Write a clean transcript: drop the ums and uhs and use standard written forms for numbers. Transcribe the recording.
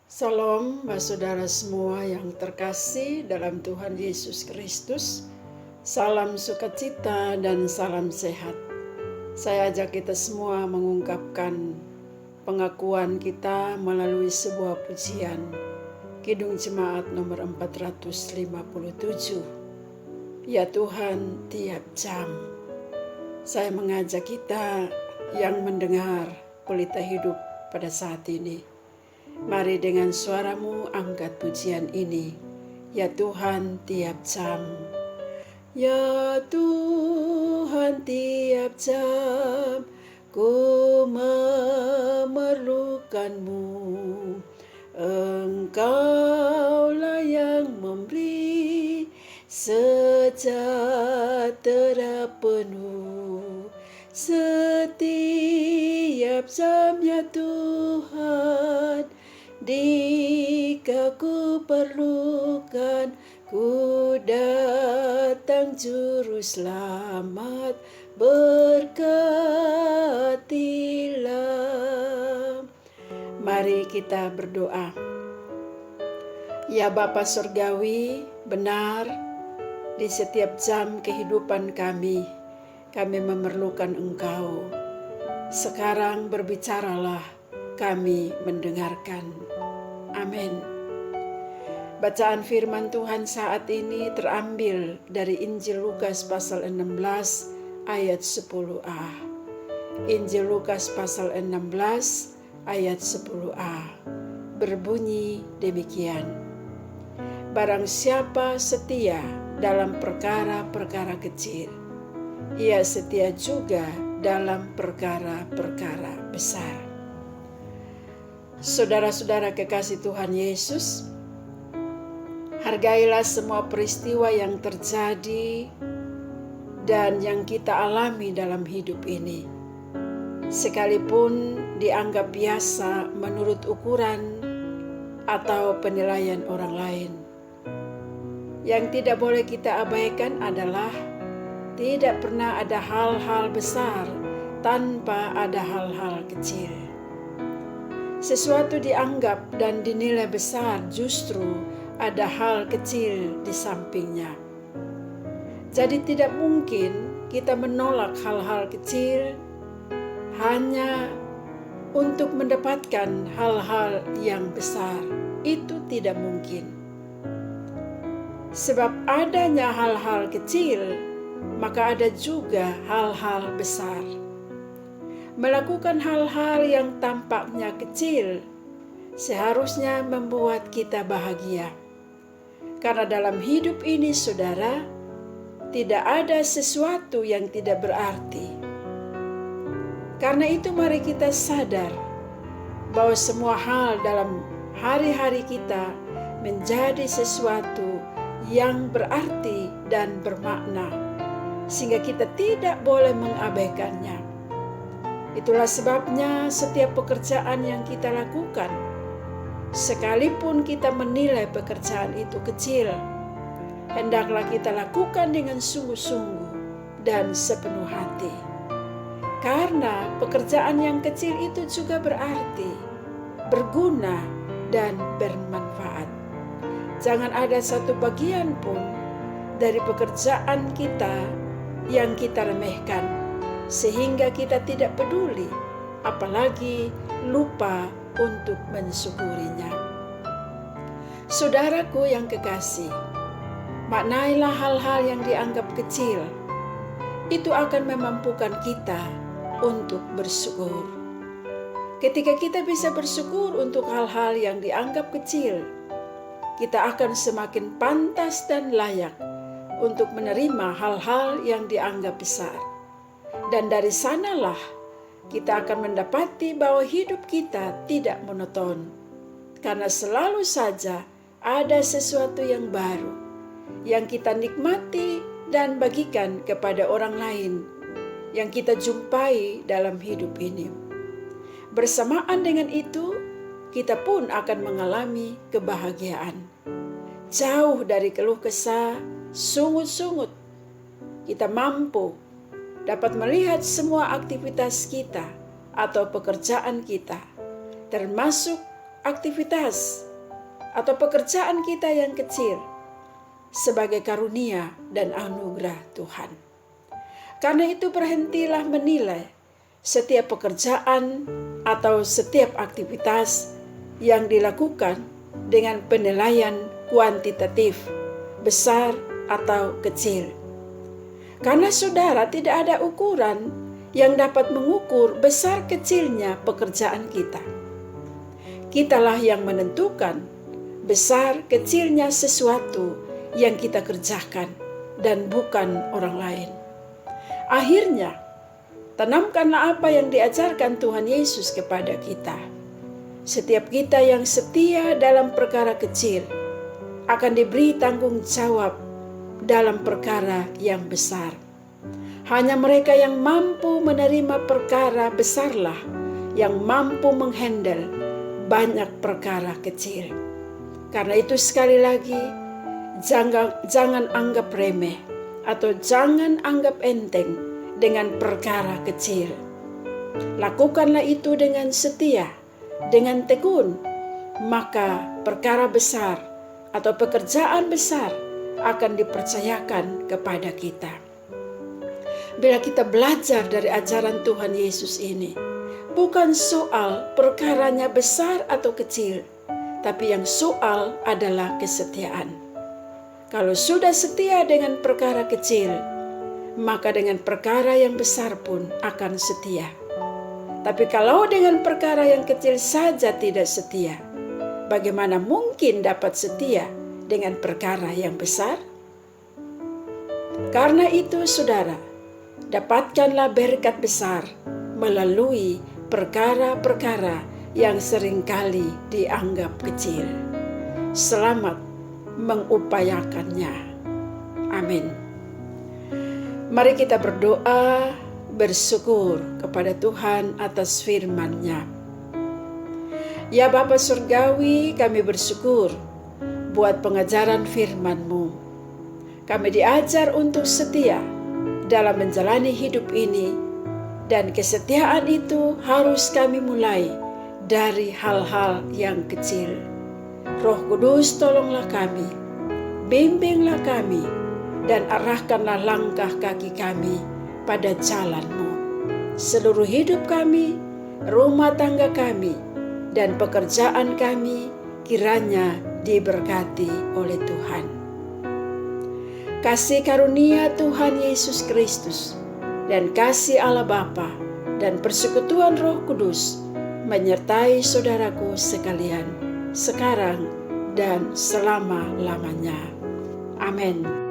Salam, saudara semua yang terkasih dalam Tuhan Yesus Kristus. Salam sukacita dan salam sehat. Saya ajak kita semua mengungkapkan pengakuan kita melalui sebuah pujian. Kidung Jemaat nomor 457. Ya Tuhan, tiap jam. Saya mengajak kita yang mendengar Pelita Hidup pada saat ini. Mari dengan suaramu angkat pujian ini. Ya Tuhan, tiap jam. Ya Tuhan, tiap jam ku memerlukanmu. Engkaulah yang memberi sejahtera penuh setiap jam, ya Tuhan. Jika ku perlukan, ku datang juru selamat, berkatilah. Mari kita berdoa. Ya Bapa Surgawi, benar di setiap jam kehidupan kami memerlukan Engkau. Sekarang berbicaralah, kami mendengarkan. Amin. Bacaan firman Tuhan saat ini terambil dari Injil Lukas pasal 16 ayat 10a. Injil Lukas pasal 16 ayat 10a. Berbunyi demikian. Barang siapa setia dalam perkara-perkara kecil, ia setia juga dalam perkara-perkara besar. Saudara-saudara kekasih Tuhan Yesus, hargailah semua peristiwa yang terjadi dan yang kita alami dalam hidup ini. Sekalipun dianggap biasa menurut ukuran atau penilaian orang lain. Yang tidak boleh kita abaikan adalah tidak pernah ada hal-hal besar tanpa ada hal-hal kecil. Sesuatu dianggap dan dinilai besar, justru ada hal kecil di sampingnya. Jadi tidak mungkin kita menolak hal-hal kecil hanya untuk mendapatkan hal-hal yang besar. Itu tidak mungkin. Sebab adanya hal-hal kecil, maka ada juga hal-hal besar. Melakukan hal-hal yang tampaknya kecil seharusnya membuat kita bahagia. Karena dalam hidup ini, saudara, tidak ada sesuatu yang tidak berarti. Karena itu mari kita sadar bahwa semua hal dalam hari-hari kita menjadi sesuatu yang berarti dan bermakna, sehingga kita tidak boleh mengabaikannya. Itulah sebabnya setiap pekerjaan yang kita lakukan, sekalipun kita menilai pekerjaan itu kecil, hendaklah kita lakukan dengan sungguh-sungguh dan sepenuh hati. Karena pekerjaan yang kecil itu juga berarti, berguna, dan bermanfaat. Jangan ada satu bagian pun dari pekerjaan kita yang kita remehkan, sehingga kita tidak peduli, apalagi lupa untuk mensyukurinya. Saudaraku yang kekasih, maknailah hal-hal yang dianggap kecil. Itu akan memampukan kita untuk bersyukur. Ketika kita bisa bersyukur untuk hal-hal yang dianggap kecil, kita akan semakin pantas dan layak untuk menerima hal-hal yang dianggap besar. Dan dari sanalah kita akan mendapati bahwa hidup kita tidak monoton. Karena selalu saja ada sesuatu yang baru yang kita nikmati dan bagikan kepada orang lain yang kita jumpai dalam hidup ini. Bersamaan dengan itu, kita pun akan mengalami kebahagiaan. Jauh dari keluh kesah, sungut-sungut, kita mampu dapat melihat semua aktivitas kita atau pekerjaan kita, termasuk aktivitas atau pekerjaan kita yang kecil sebagai karunia dan anugerah Tuhan. Karena itu berhentilah menilai setiap pekerjaan atau setiap aktivitas yang dilakukan dengan penilaian kuantitatif, besar atau kecil. Karena saudara, tidak ada ukuran yang dapat mengukur besar kecilnya pekerjaan kita. Kitalah yang menentukan besar kecilnya sesuatu yang kita kerjakan dan bukan orang lain. Akhirnya, tanamkanlah apa yang diajarkan Tuhan Yesus kepada kita. Setiap kita yang setia dalam perkara kecil akan diberi tanggung jawab dalam perkara yang besar. Hanya mereka yang mampu menerima perkara besarlah yang mampu menghandle banyak perkara kecil. Karena itu sekali lagi, jangan anggap remeh atau jangan anggap enteng dengan perkara kecil. Lakukanlah itu dengan setia, dengan tekun, maka perkara besar atau pekerjaan besar akan dipercayakan kepada kita. Bila kita belajar dari ajaran Tuhan Yesus ini, bukan soal perkaranya besar atau kecil, tapi yang soal adalah kesetiaan. Kalau sudah setia dengan perkara kecil, maka dengan perkara yang besar pun akan setia. Tapi kalau dengan perkara yang kecil saja tidak setia, bagaimana mungkin dapat setia dengan perkara yang besar? Karena itu, saudara, dapatkanlah berkat besar melalui perkara-perkara yang seringkali dianggap kecil. Selamat mengupayakannya. Amin. Mari kita berdoa, bersyukur kepada Tuhan atas firman-Nya. Ya Bapa Surgawi, kami bersyukur buat pengajaran firman-Mu. Kami diajar untuk setia dalam menjalani hidup ini, dan kesetiaan itu harus kami mulai dari hal-hal yang kecil. Roh Kudus, tolonglah kami, bimbinglah kami, dan arahkanlah langkah kaki kami pada jalan-Mu. Seluruh hidup kami, rumah tangga kami, dan pekerjaan kami kiranya diberkati oleh Tuhan. Kasih karunia Tuhan Yesus Kristus dan kasih Allah Bapa dan persekutuan Roh Kudus menyertai saudaraku sekalian, sekarang dan selama-lamanya. Amin.